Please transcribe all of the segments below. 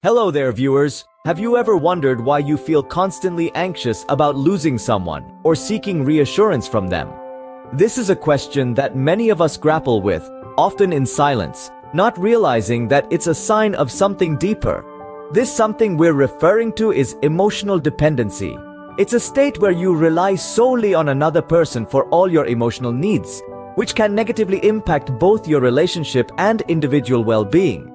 Hello there, viewers. Have you ever wondered why you feel constantly anxious about losing someone or seeking reassurance from them? This is a question that many of us grapple with, often in silence, not realizing that it's a sign of something deeper. This something we're referring to is emotional dependency. It's a state where you rely solely on another person for all your emotional needs, which can negatively impact both your relationship and individual well-being.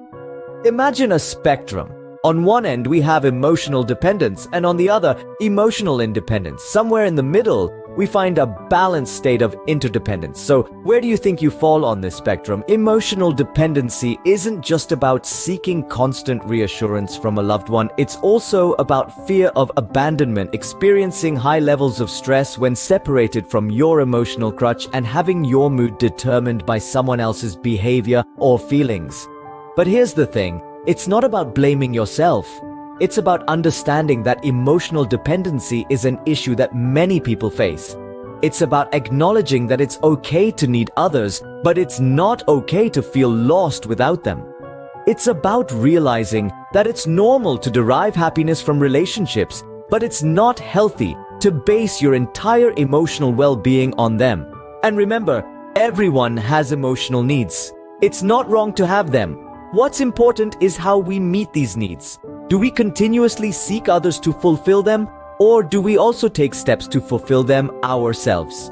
Imagine a spectrum. On one end, we have emotional dependence, and on the other, emotional independence. Somewhere in the middle, we find a balanced state of interdependence. So, where do you think you fall on this spectrum? Emotional dependency isn't just about seeking constant reassurance from a loved one. It's also about fear of abandonment, experiencing high levels of stress when separated from your emotional crutch, and having your mood determined by someone else's behavior or feelings. But here's the thing, it's not about blaming yourself. It's about understanding that emotional dependency is an issue that many people face. It's about acknowledging that it's okay to need others, but it's not okay to feel lost without them. It's about realizing that it's normal to derive happiness from relationships, but it's not healthy to base your entire emotional well-being on them. And remember, everyone has emotional needs. It's not wrong to have them. What's important is how we meet these needs. Do we continuously seek others to fulfill them, or do we also take steps to fulfill them ourselves?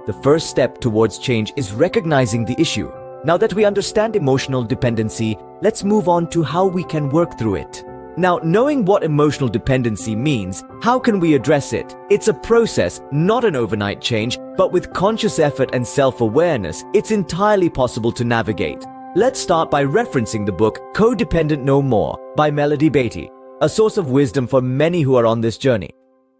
The first step towards change is recognizing the issue. Now that we understand emotional dependency, let's move on to how we can work through it. Now, knowing what emotional dependency means, how can we address it? It's a process, not an overnight change, but with conscious effort and self-awareness, it's entirely possible to navigate. Let's start by referencing the book Codependent No More by Melody Beattie, a source of wisdom for many who are on this journey.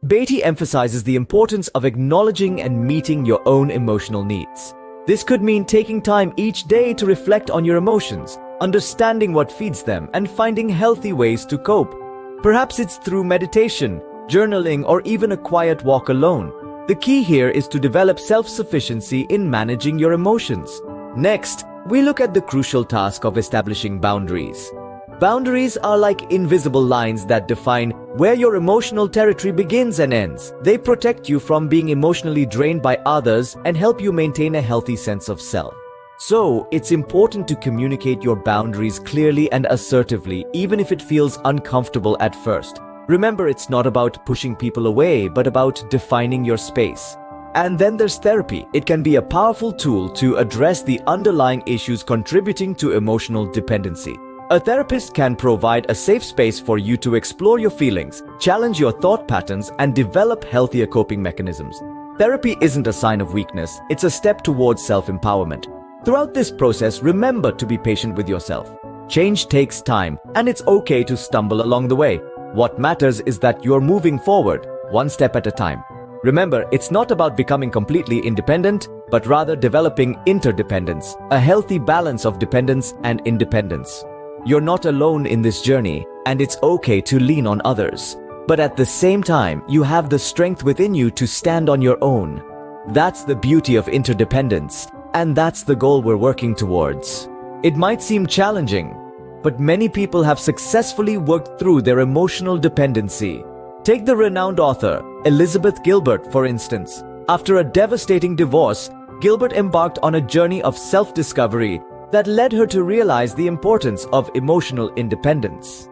Beattie emphasizes the importance of acknowledging and meeting your own emotional needs. This could mean taking time each day to reflect on your emotions, understanding what feeds them, and finding healthy ways to cope. Perhaps it's through meditation, journaling, or even a quiet walk alone. The key here is to develop self-sufficiency in managing your emotions. Next, we look at the crucial task of establishing boundaries. Boundaries are like invisible lines that define where your emotional territory begins and ends. They protect you from being emotionally drained by others and help you maintain a healthy sense of self. So, it's important to communicate your boundaries clearly and assertively, even if it feels uncomfortable at first. Remember, it's not about pushing people away, but about defining your space. And then there's therapy. It can be a powerful tool to address the underlying issues contributing to emotional dependency. A therapist can provide a safe space for you to explore your feelings, challenge your thought patterns, and develop healthier coping mechanisms. Therapy isn't a sign of weakness, it's a step towards self-empowerment. Throughout this process, remember to be patient with yourself. Change takes time, and it's okay to stumble along the way. What matters is that you're moving forward, one step at a time. Remember, it's not about becoming completely independent, but rather developing interdependence, a healthy balance of dependence and independence. You're not alone in this journey, and it's okay to lean on others. But at the same time, you have the strength within you to stand on your own. That's the beauty of interdependence, and that's the goal we're working towards. It might seem challenging, but many people have successfully worked through their emotional dependency. Take the renowned author, Elizabeth Gilbert, for instance. After a devastating divorce, Gilbert embarked on a journey of self-discovery that led her to realize the importance of emotional independence.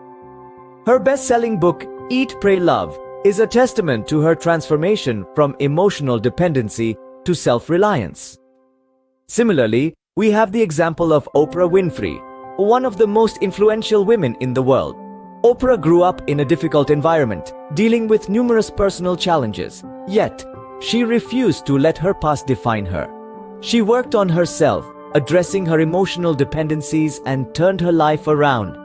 Her best-selling book, Eat, Pray, Love, is a testament to her transformation from emotional dependency to self-reliance. Similarly, we have the example of Oprah Winfrey, one of the most influential women in the world. Oprah grew up in a difficult environment, dealing with numerous personal challenges. Yet, she refused to let her past define her. She worked on herself, addressing her emotional dependencies, and turned her life around.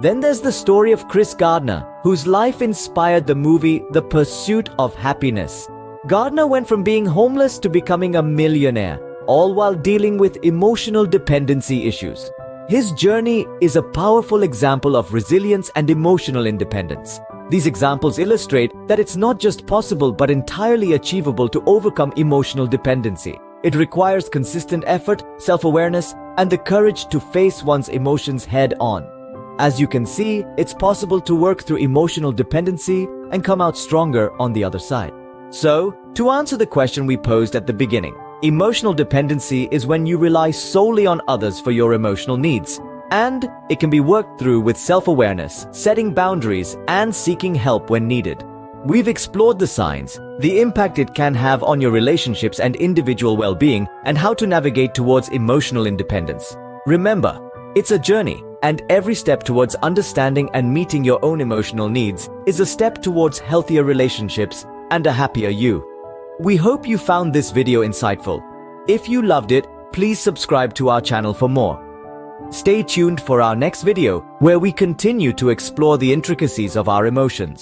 Then there's the story of Chris Gardner, whose life inspired the movie The Pursuit of Happiness. Gardner went from being homeless to becoming a millionaire, all while dealing with emotional dependency issues. His journey is a powerful example of resilience and emotional independence. These examples illustrate that it's not just possible but entirely achievable to overcome emotional dependency. It requires consistent effort, self-awareness, and the courage to face one's emotions head-on. As you can see, it's possible to work through emotional dependency and come out stronger on the other side. So, to answer the question we posed at the beginning, emotional dependency is when you rely solely on others for your emotional needs, and it can be worked through with self-awareness, setting boundaries, and seeking help when needed. We've explored the signs, the impact it can have on your relationships and individual well-being, and how to navigate towards emotional independence. Remember, it's a journey, and every step towards understanding and meeting your own emotional needs is a step towards healthier relationships and a happier you. We hope you found this video insightful. If you loved it, please subscribe to our channel for more. Stay tuned for our next video, where we continue to explore the intricacies of our emotions.